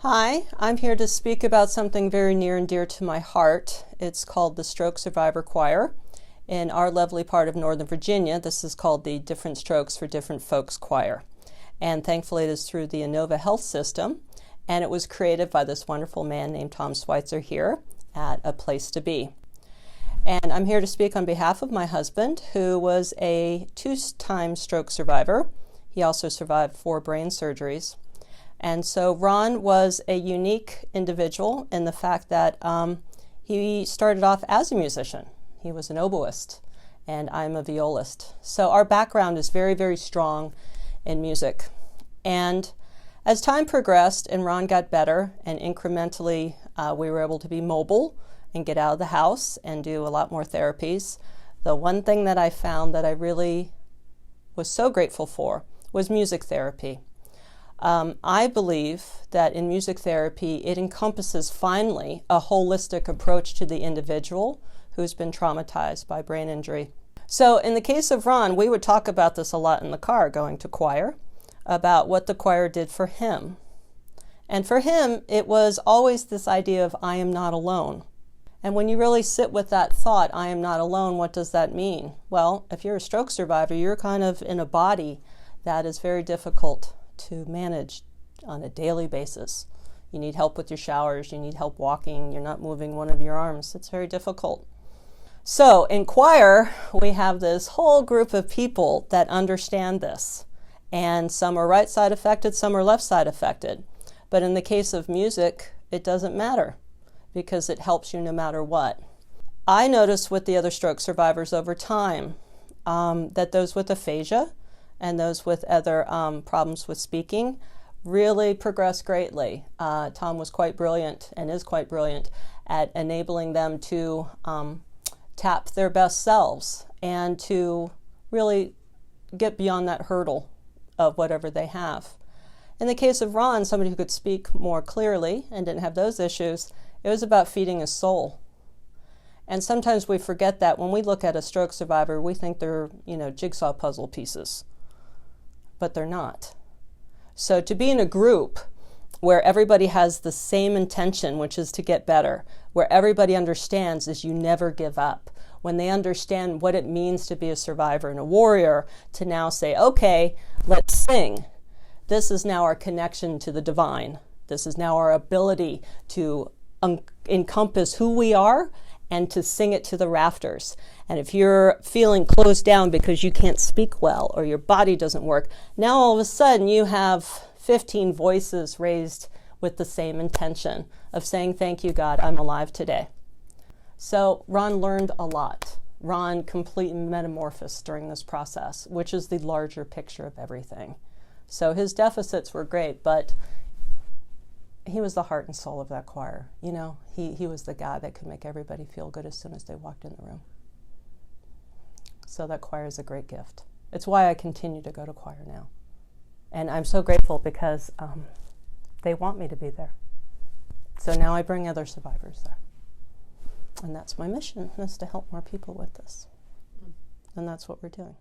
Hi, I'm here to speak about something very near and dear to my heart. It's called the Stroke Survivor Choir. In our lovely part of Northern Virginia, this is called the Different Strokes for Different Folks Choir. And thankfully it is through the Inova Health System, and it was created by this wonderful man named Tom Schweitzer here at A Place to Be. And I'm here to speak on behalf of my husband, who was a two-time stroke survivor. He also survived 4 brain surgeries. And so Ron was a unique individual in the fact that he started off as a musician. He was an oboist, and I'm a violist. So our background is very, very strong in music. And as time progressed and Ron got better, and incrementally we were able to be mobile and get out of the house and do a lot more therapies, the one thing that I found that I really was so grateful for was music therapy. I believe that in music therapy, it encompasses finally a holistic approach to the individual who's been traumatized by brain injury. So in the case of Ron, we would talk about this a lot in the car going to choir, about what the choir did for him. And for him, it was always this idea of I am not alone. And when you really sit with that thought, I am not alone, what does that mean? Well, if you're a stroke survivor, you're kind of in a body that is very difficult to manage on a daily basis. You need help with your showers, you need help walking, you're not moving one of your arms. It's very difficult. So in choir, we have this whole group of people that understand this. And some are right side affected, some are left side affected. But in the case of music, it doesn't matter because it helps you no matter what. I noticed with the other stroke survivors over time that those with aphasia and those with other problems with speaking really progressed greatly. Tom was quite brilliant and is quite brilliant at enabling them to tap their best selves and to really get beyond that hurdle of whatever they have. In the case of Ron, somebody who could speak more clearly and didn't have those issues, it was about feeding his soul. And sometimes we forget that when we look at a stroke survivor, we think they're, jigsaw puzzle pieces. But they're not. So to be in a group where everybody has the same intention, which is to get better, where everybody understands is you never give up, when they understand what it means to be a survivor and a warrior, to now say, okay, let's sing. This is now our connection to the divine. This is now our ability to encompass who we are and to sing it to the rafters. And if you're feeling closed down because you can't speak well or your body doesn't work, now all of a sudden you have 15 voices raised with the same intention of saying, thank you, God, I'm alive today. So Ron learned a lot. Ron completely metamorphosed during this process, which is the larger picture of everything. So his deficits were great, but he was the heart and soul of that choir. He was the guy that could make everybody feel good as soon as they walked in the room. So that choir is a great gift. It's why I continue to go to choir now. And I'm so grateful because they want me to be there. So now I bring other survivors there. And that's my mission, is to help more people with this. And that's what we're doing.